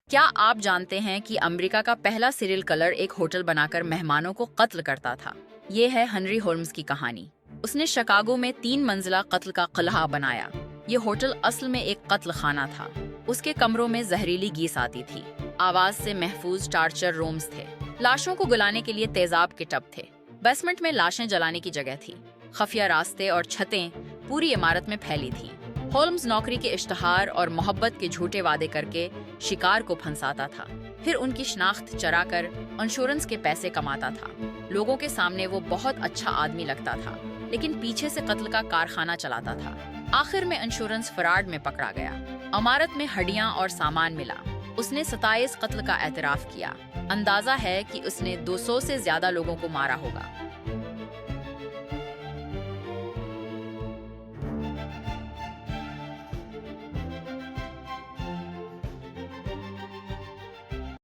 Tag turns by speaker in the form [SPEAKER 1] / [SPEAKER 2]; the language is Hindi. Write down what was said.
[SPEAKER 1] क्या आप जानते हैं कि अमेरिका का पहला सीरियल किलर एक होटल बनाकर मेहमानों को कत्ल करता था? ये है हेनरी होल्म्स की कहानी। उसने शिकागो में 3 मंजिला कत्ल का किला बनाया। ये होटल असल में एक कत्ल खाना था। उसके कमरों में जहरीली गैस आती थी। आवाज से महफूज टार्चर रूम्स थे। लाशों को गलाने के लिए तेजाब के टब थे। बेसमेंट में लाशें जलाने की जगह थी। खुफिया रास्ते और छतें पूरी इमारत में फैली थी। होल्म्स नौकरी के इश्तहार और मोहब्बत के झूठे वादे करके शिकार को फंसाता था। फिर उनकी शनाख्त चराकर इंश्योरेंस के पैसे कमाता था। लोगों के सामने वो बहुत अच्छा आदमी लगता था, लेकिन पीछे से कत्ल का कारखाना चलाता था। आखिर में इंश्योरेंस फ्रॉड में पकड़ा गया। इमारत में हड्डियां और सामान मिला। उसने 27 कत्ल का एतराफ किया। अंदाजा है कि उसने 200 से ज्यादा लोगों को मारा होगा।